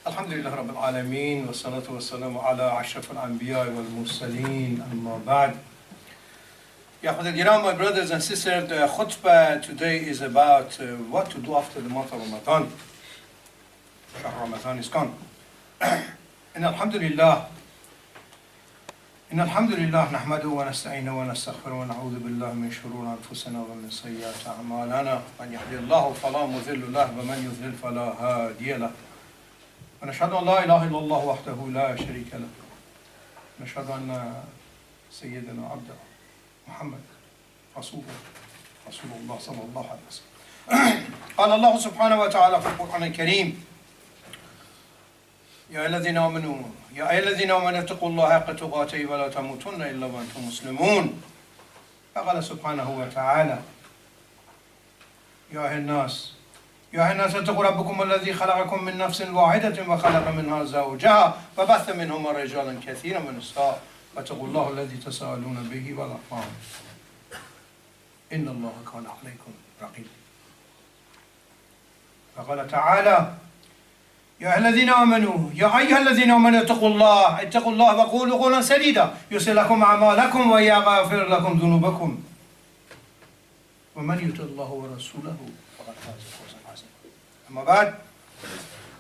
Alhamdulillah Rabbil Alameen, wa salatu wa salamu ala ashraf al-anbiya wal mursaleen, amma ba'd. Ya Khudbah, my brothers and sisters, the khutbah today is about what to do after the month of Ramadan. Shahr Ramadan is gone. And Alhamdulillah, نحمده ونستعينه ونستغفره ونعوذ بالله من شرور أنفسنا ومن سيئات أعمالنا من يهده الله فلا مضل له ومن يضلل فلا هادي له ونشهد أن لا إله إلا الله وحده لا شريك له ونشهد أن سيدنا عبده محمد رسول الله صلى الله عليه وسلم. قال الله سبحانه وتعالى في القرآن الكريم: يا الذين آمنوا اتقوا الله حق تقاته ولا تموتن إلا وأنتم مسلمون. فقال سبحانه وتعالى: يا أيها الناس اتقوا ربكم الذي خلقكم من نفس واحدة وخلق منها زوجها وبث منهما رجالا كثيرا ونساء واتقوا الله الذي تساءلون به والأرحام إن الله كان عليكم رقيبا. فقال تعالى: يا أيها الذين آمنوا اتقوا الله وقولوا قولا سديدا يصلح لكم أعمالكم ويغفر لكم ذنوبكم ومن يطع الله ورسوله فقد فاز فوزا عظيما. أما بعد،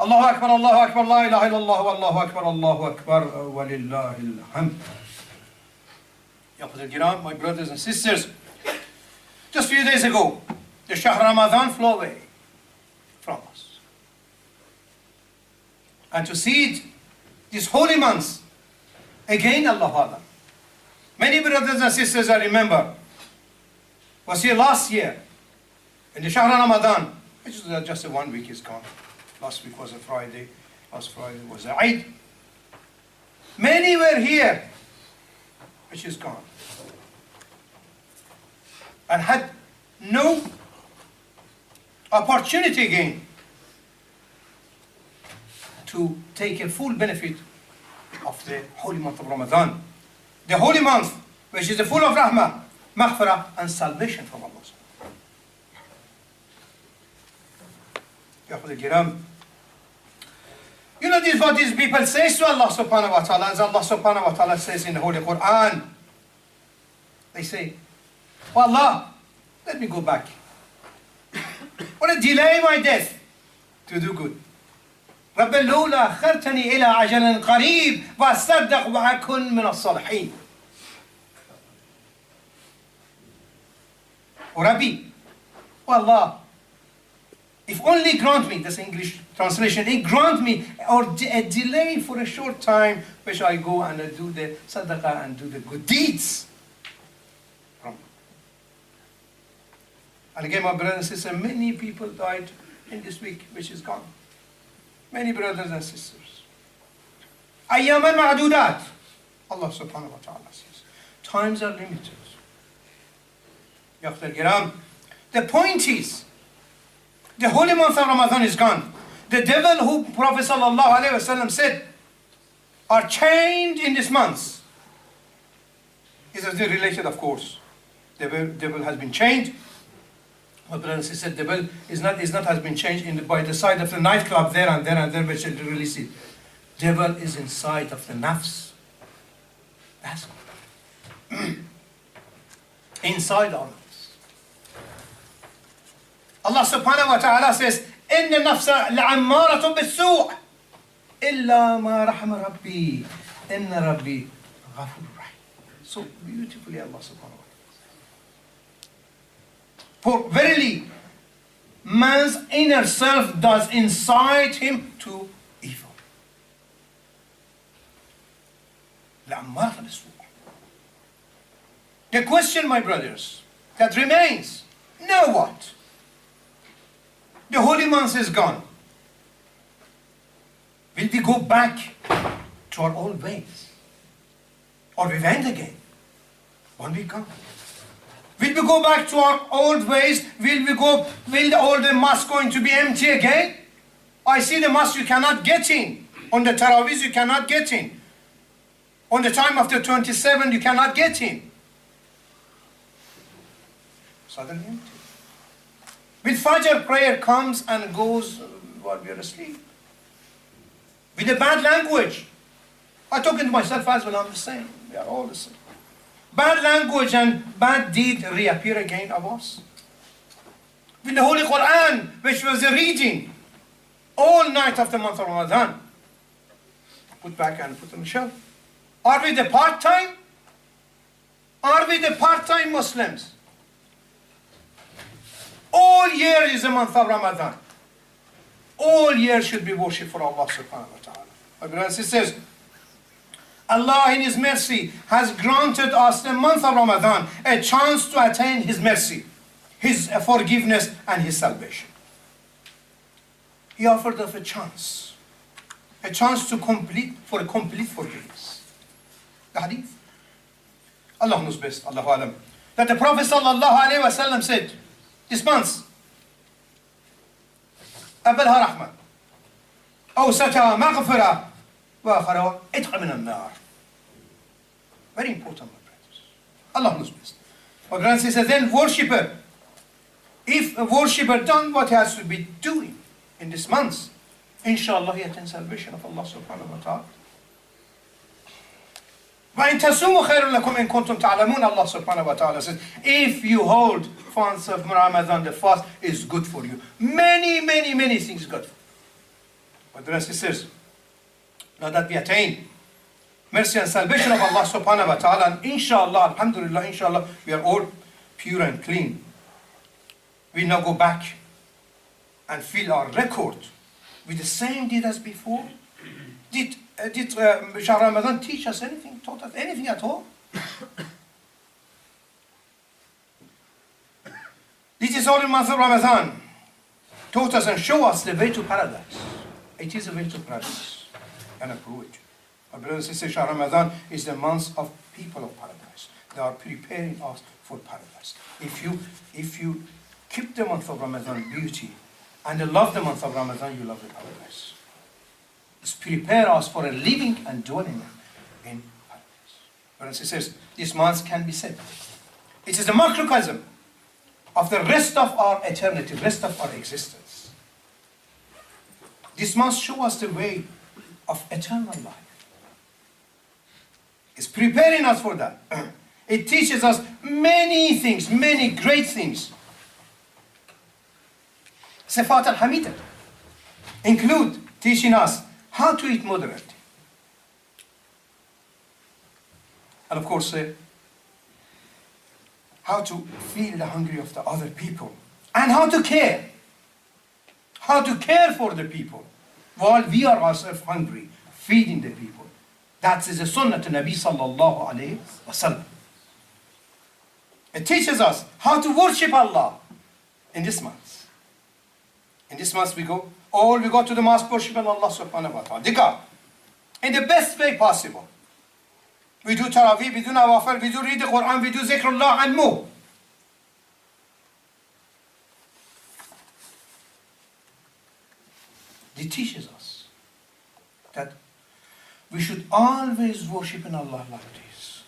الله أكبر لا إله إلا الله والله أكبر ولله الحمد. Ya Khudbah, my brothers and sisters, just a few days ago, the Shahr Ramadan flew away from us. And to see it, these holy months, again, Allah Ta'ala. Many brothers and sisters, I remember, was here last year, in the Shahr Ramadan, which was just a 1 week is gone. Last week was a Friday, last Friday was a Eid. Many were here, which is gone. And had no opportunity again to take a full benefit of the holy month of Ramadan. The holy month, which is full of rahmah, maghfirah, and salvation from Allah. Ya Khudbah, you know this, what these people say to Allah subhanahu wa ta'ala, as Allah subhanahu wa ta'ala says in the Holy Quran. They say, oh Allah, let me go back. Want to delay my death to do good. رب لولا أخرتني إلى أجل قريب وأصدق وأكن من الصالحين. Oh Rabbi, oh Allah, if only grant me, that's English translation, grant me or a delay for a short time, which I go and I do the sadaqah and do the good deeds. And again, my brothers and sisters, many people died in this week, which is gone. Many brothers and sisters. Ayyaman ma'adudat. Allah subhanahu wa ta'ala says, times are limited. Ya Khudbah, the point is, the holy month of Ramadan is gone. The devil who Prophet sallallahu alaihi wasallam said are chained in this month. Is related, of course. The devil has been chained. My brothers and sisters, the devil has been changed by the side of the nightclub there and there, which will release it. Devil is inside of the nafs. That's all. Inside our nafs. Allah subhanahu wa ta'ala says, إِنَّ النَّفْسَ لَعَمَّارَةٌ بِالسُّوءِ إِلَّا مَا رَحْمَ رَبِّي إِنَّ رَبِّي غَفُورٌ رَحِيمٌ. So beautifully Allah subhanahu wa ta'ala. For verily, man's inner self does incite him to evil. The question, my brothers, that remains, now what? The holy month is gone. Will we go back to our old ways? Or we went again? 1 week gone. Will we go back to our old ways? Will all the mosques going to be empty again? I see the mosque you cannot get in. On the Taraweeh you cannot get in. On the time of the 27th you cannot get in. Suddenly empty. With Fajr prayer comes and goes while we are asleep. with a bad language. I'm talking to myself as well, I'm the same. We are all the same. Bad language and bad deed reappear again of us. With the Holy Quran, which was a reading all night of the month of Ramadan, put back and put on the shelf. Are we the part-time? Are we the part-time Muslims? All year is the month of Ramadan. All year should be worship for Allah subhanahu wa ta'ala. My brothers and sisters, Allah in His mercy has granted us the month of Ramadan a chance to attain His mercy, His forgiveness and His salvation. He offered us a chance to complete forgiveness. The hadith. Allah knows best, Allahu Alam. That the Prophet sallallahu alayhi wa sallam said, this month, أولها رحمة أوسطها مغفرة وآخرها عتق من النار. Very important, my brothers. Allah knows best. My brothers and sisters, then worshipper. If a worshipper done what he has to be doing in this month, inshaAllah he attains salvation of Allah subhanahu wa ta'ala. وَإِن تَصُومُوا خَيْرٌ لَكُمْ إِن كُنتُمْ تَعْلَمُونَ. Allah subhanahu wa ta'ala says, if you hold fast of Ramadan, the fast is good for you. Many, many, many things good for you. But the rest says, now that we attain mercy and salvation of Allah subhanahu wa ta'ala, and inshallah, alhamdulillah, inshallah, we are all pure and clean. We now go back and fill our record with the same deed as before. Did Shahr Ramadan teach us anything, taught us anything at all? This is all in month of Ramadan. Taught us and show us the way to paradise. It is a way to paradise. And approve it. My brothers and sisters, Shahr Ramadan is the month of people of paradise. They are preparing us for paradise. If you keep the month of Ramadan beauty and love the month of Ramadan, you love the paradise. It's prepare us for a living and dwelling in paradise. Brothers and sisters, this month can be said, it is a microcosm of the rest of our eternity, rest of our existence. This month shows us the way of eternal life. It's preparing us for that. It teaches us many things, many great things. Sifat al-Hamidah include teaching us how to eat moderately. And of course, how to feel the hunger of the other people. And how to care. How to care for the people while we are ourselves hungry, feeding the people. That is the sunnah to Nabi sallallahu alayhi wa sallam. It teaches us how to worship Allah in this month. In this month we go to the mosque worshiping Allah subhanahu wa ta'ala. Dikar. In the best way possible. We do Taraweeh, we do Nawafil, we do read the Quran, we do Zikrullah and more. It teaches us that we should always worship in Allah like this.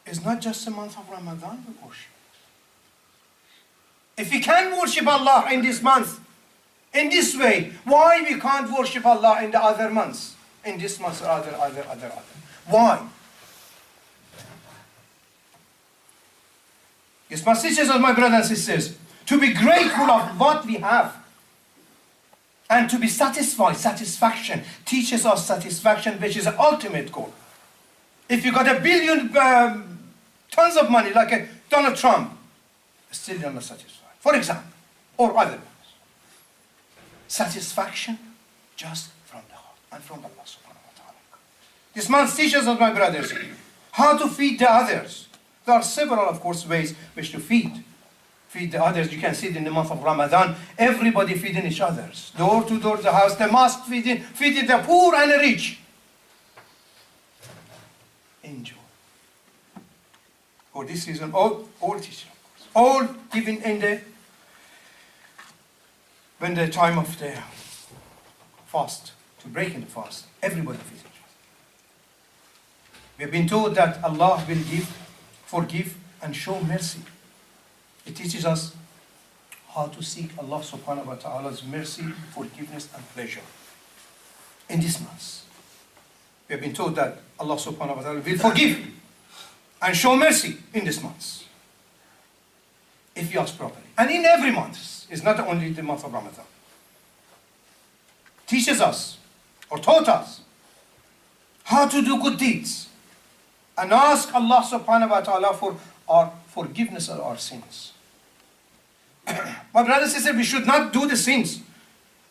It's not just the month of Ramadan we worship. If we can worship Allah in this month, in this way, why we can't worship Allah in the other months? In this month or other. Why? This month teaches us, my brothers and sisters, to be grateful of what we have. And to be satisfied. Satisfaction teaches us satisfaction, which is the ultimate goal. If you got a billion, tons of money, like Donald Trump, still you're not satisfied. For example, or other ones. Satisfaction just from the heart and from Allah subhanahu wa ta'ala. This month teaches us, my brothers, how to feed the others. There are several, of course, ways which to feed. Feed the others. You can see it in the month of Ramadan. Everybody feeding each other. Door to door, the house, the mosque feeding the poor and the rich. Enjoy. For this reason, all teaching, of course. All giving in when the time of the fast, to break in the fast, everybody feeds each other. We have been told that Allah will forgive and show mercy. It teaches us how to seek Allah subhanahu wa ta'ala's mercy, forgiveness and pleasure. In in this month. We have been told that Allah subhanahu wa ta'ala will forgive and show mercy in this month, if you ask properly. And in every month, it's not only the month of Ramadan. Teaches us, or taught us, how to do good deeds, and ask Allah subhanahu wa ta'ala for our forgiveness of our sins. My brothers and sisters, we should not do the sins.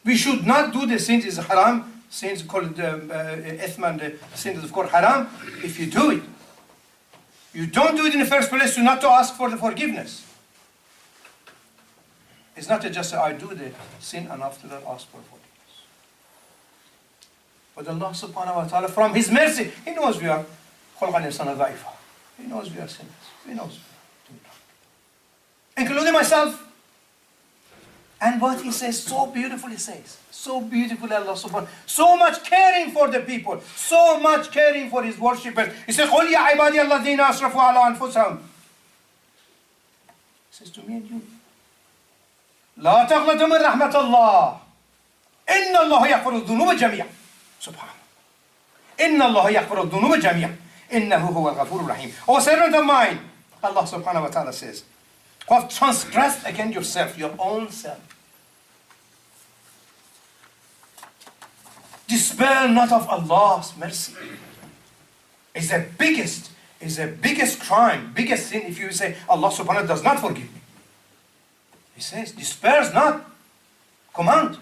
We should not do the sins. It's haram. Sins called ithm, and the sins of course haram. If you do it, you don't do it in the first place to not to ask for the forgiveness. It's not just I do the sin and after that ask for forgiveness. But Allah subhanahu wa ta'ala, from His mercy, He knows we are خلق الإنسان ضعيفا. He knows we are sinners. He knows we are including myself. And what He says, so beautifully says, so beautifully Allah subhanahu, so much caring for the people, so much caring for His worshippers. He says, قُلْ يَا عِبَادِيَ الَّذِينَ أَسْرَفُوا عَلَىٰ أَنفُسِهِمْ. He says to me and you, لا تقنطوا من رحمة الله إن الله يغفر الذنوب جميعا. سبحان إن الله يغفر الذنوب جميعا إنه هو الغفور الرحيم. O servant of mine, Allah subhanahu wa ta'ala says, who have transgressed against yourself, your own self, despair not of Allah's mercy. It's the biggest crime, biggest sin if you say Allah subhanahu wa ta'ala does not forgive me. He says, despair not. Command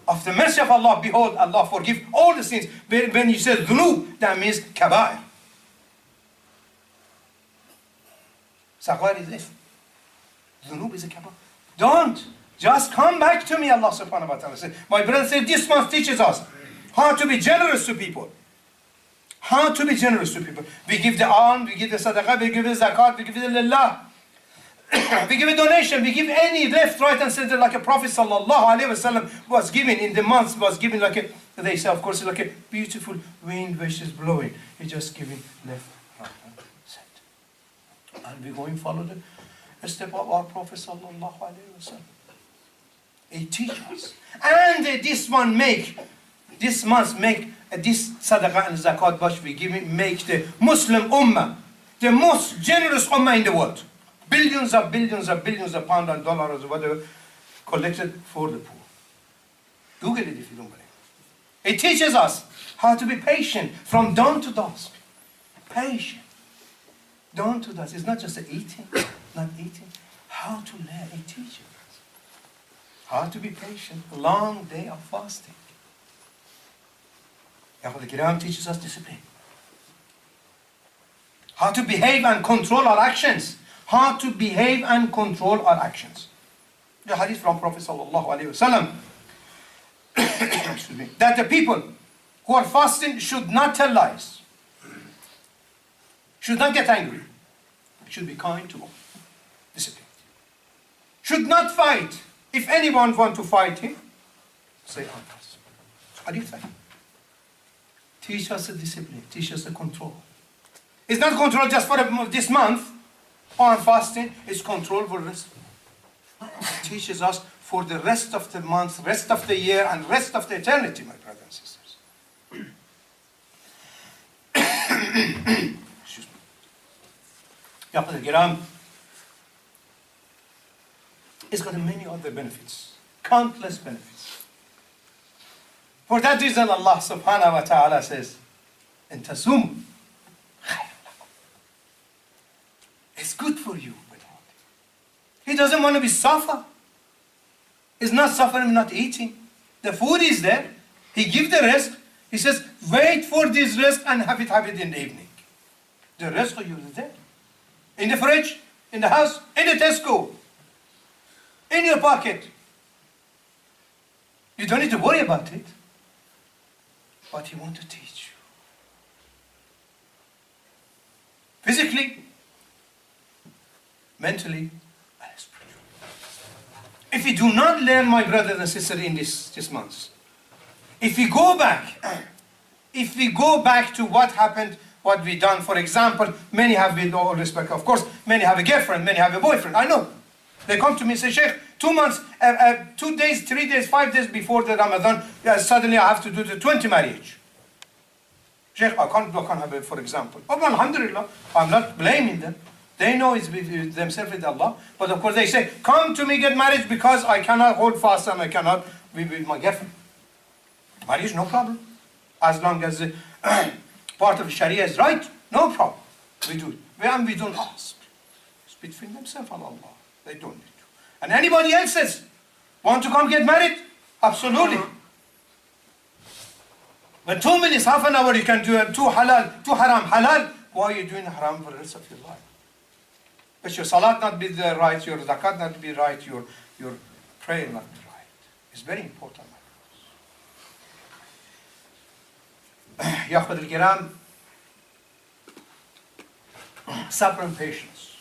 of the mercy of Allah. Behold, Allah forgive all the sins. When you say dhunub, that means kabair. Saghar is if. Dhunub is a kabair. Don't. Just come back to me, Allah subhanahu wa ta'ala says. My brother said, this month teaches us how to be generous to people. How to be generous to people. We give the alms, we give the sadaqah, we give the zakat, we give the lillah. We give a donation, we give any left, right and center like a Prophet sallallahu alaihi wasallam was given in the months, was given like a, they say of course like a beautiful wind which is blowing. He just giving left, right and center. And we go and follow the step of our Prophet sallallahu alaihi wasallam. He teaches us. And this month make this sadaqah and zakat which we give it, make the Muslim ummah the most generous ummah in the world. Billions of pounds and dollars or whatever collected for the poor. Google it if you don't believe. It teaches us how to be patient from dawn to dusk. Patient. Dawn to dusk. It's not just eating, not eating. How to learn. It teaches us how to be patient. A long day of fasting. The Quran teaches us discipline. How to behave and control our actions. How to behave and control our actions. The hadith from Prophet sallallahu alaihi wasallam that the people who are fasting should not tell lies, should not get angry, should be kind to all, disciplined, should not fight. If anyone wants to fight him, say others. Hadith. Teach us the discipline, teach us the control. It's not control just for this month. On fasting is control for the rest. It teaches us for the rest of the month, rest of the year, and rest of the eternity, my brothers and sisters. Excuse me. It's got many other benefits, countless benefits. For that reason, Allah subhanahu wa ta'ala says, "In tasum." It's good for you. He doesn't want to be suffer. He's not suffering, not eating. The food is there. He gives the rest. He says, wait for this rest and have it in the evening. The rest of you is there. In the fridge, in the house, in the Tesco, in your pocket. You don't need to worry about it. But He wants to teach you. Physically, mentally, and spiritually. If we do not learn, my brothers and sisters, in this month, if we go back to what happened, what we done, for example, many have, with all respect, of course, many have a girlfriend, many have a boyfriend, I know. They come to me and say, Sheikh, 2 months, 2 days, 3 days, 5 days before the Ramadan, suddenly I have to do the 20 marriage. Sheikh, I can't have it, for example. Oh, alhamdulillah, I'm not blaming them. They know it's with themselves with Allah. But of course they say, come to me, get married because I cannot hold fast and I cannot be with my girlfriend. Marriage, no problem. As long as part of Sharia is right, no problem. We do it. And we don't ask. It's between themselves and Allah. They don't need to. And anybody else says, want to come get married? Absolutely. But 2 minutes, half an hour, you can do it. 2 halal, 2 haram. Halal, why are you doing haram for the rest of your life? But your salat not be right, your zakat not be right, your prayer not be right. It's very important. Ya akhwat al-kiram, sabr and patience.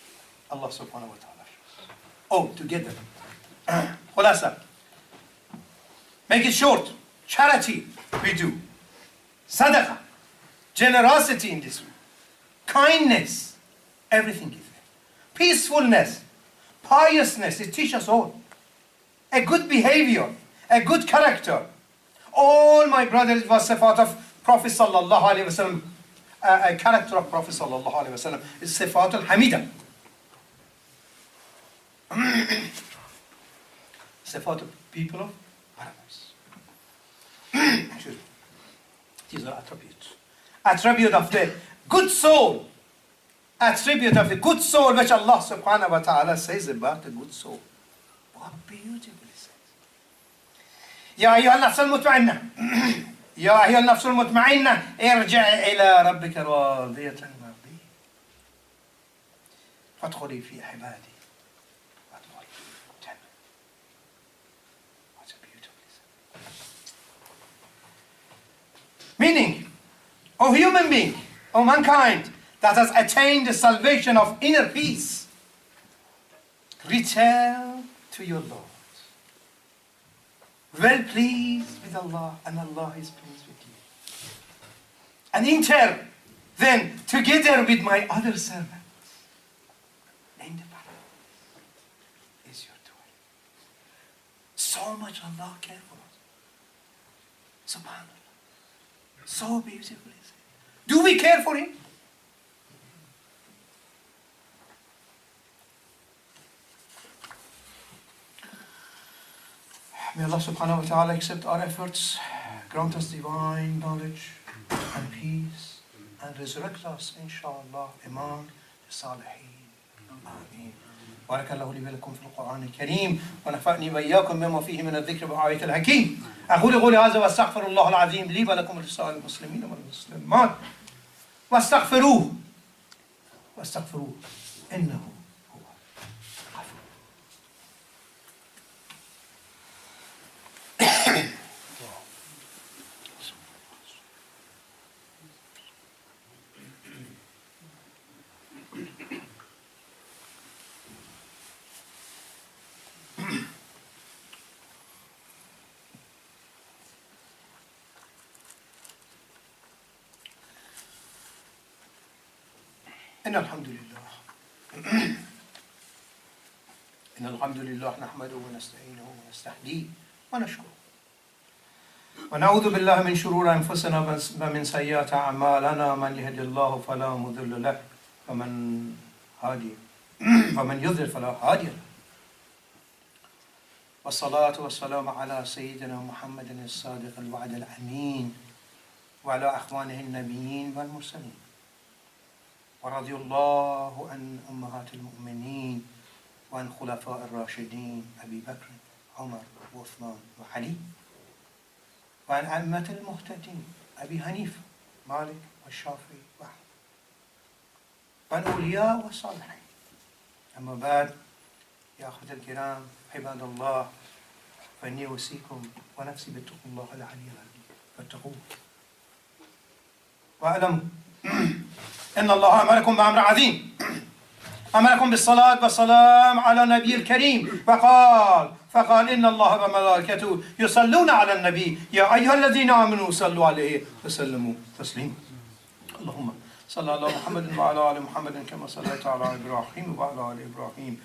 Allah subhanahu wa ta'ala. Oh, together. Khulasa. Make it short. Charity, we do. Sadaqah. Generosity in this way. Kindness. Everything is there. Peacefulness. Piousness. It teaches us all. A good behavior. A good character. All my brothers was sifat of Prophet sallallahu alayhi wa sallam. A character of Prophet sallallahu alayhi wa sallam is sifat al-hamida. Sifat of people of paradise. These are attributes. Attribute of the good soul. Attribute of the good soul which Allah subhanahu wa ta'ala says about the good soul. What beautiful it says. Ya ayyuha an-nafs al-mutma'inna. Ya ayyuha an-nafs al-mutma'inna. Irji' ila rabbika radiyatan mardiyah. Fadkhuli fi ibadi. Meaning, O human being, O mankind, that has attained the salvation of inner peace, return to your Lord. Well pleased with Allah, and Allah is pleased with you. And enter then together with my other servants in the paradise is your doing. So much Allah cares for us. SubhanAllah. So beautiful is it. Do we care for him? May Allah subhanahu wa ta'ala accept our efforts, grant us divine knowledge and peace, and resurrect us, inshaAllah, among the Salihin. Ameen. بارك الله لي ولكم في القرآن الكريم ونفعني وإياكم بما فيه من الذكر والآية الحكيم أقول قولي هذا واستغفر الله العظيم لي ولكم ولسائر المسلمين والمسلمات واستغفروه إنه هو الغفور. إن الحمد لله نحمده ونستعينه ونستهديه ونشكره ونعوذ بالله من شرور أنفسنا ومن سيئات أعمالنا من يهد الله فلا مضل له ومن يضلل فلا هادي له والصلاة والسلام على سيدنا محمد الصادق الوعد الأمين وعلى أخوانه النبيين والمرسلين ورضي الله عن أمهات المؤمنين وعن خلفاء الراشدين أبي بكر عمر وعثمان وعلي وعن أئمة المهتدين أبي حنيفة مالك والشافعي وأحمد وعن أولياء والصالحين. أما بعد، يا أخوة الكرام عباد الله، فإني أوصيكم ونفسي باتقوا الله العلي العظيم فاتقوه واعلموا إن الله أمركم بأمر عظيم، أمركم بالصلاة والسلام على النبي الكريم فقال إن الله وملائكته يصلون على النبي يا أيها الذين آمنوا صلوا عليه وسلموا تسليما. اللهم صل على محمد وعلى آل محمد كما صليت على إبراهيم وعلى آل إبراهيم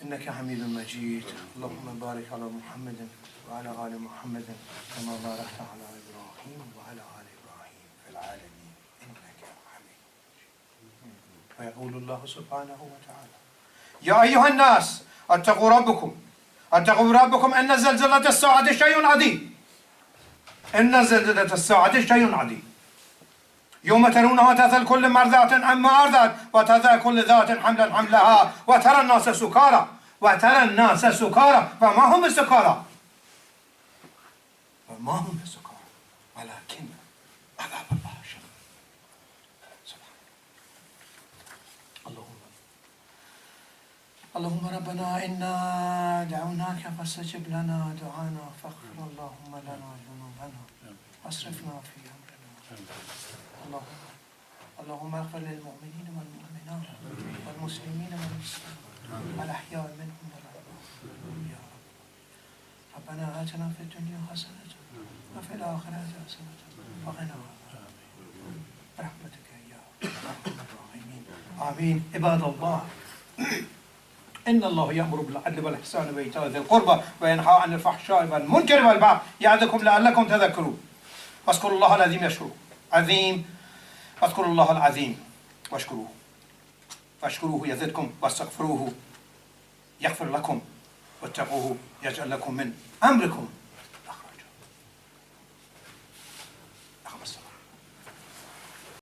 إنك حميد مجيد. اللهم بارك على محمد وعلى آل محمد كما باركت على إبراهيم وعلى آل إبراهيم في العالمين إنك حميد مجيد. ويقول الله سبحانه وتعالى: يا أيها الناس اتقوا ربكم إن زلزلة الساعة شيء عظيم. إن زلزلة الساعة شيء عظيم. يوم ترونها تذهل كل مرضعة عما أرضعت وتضع كل ذات حملها وترى الناس سكارى فما هم السكارى ولكن عذاب الله شديد. اللهم ربنا إنا دعوناك فاستجب لنا دعانا فاغفر اللهم لنا ذنوبنا واصرفنا في أمرنا. اللهم اغفر للمؤمنين والمؤمنات والمسلمين والمسلمات الأحياء منهم والأموات يا رب. ربنا آتنا في الدنيا حسنة وفي الآخرة حسنة وقنا برحمتك يا أرحم الراحمين. آمين. عباد الله، إن الله يأمر بالعدل والإحسان وإيتاء ذي القربى وينهى عن الفحشاء والمنكر والبغي يعظكم لعلكم تذكرون. واذكروا الله العظيم اذكروا الله العظيم واشكروه يزدكم واستغفروه يغفر لكم واتقوه يجعل لكم من أمركم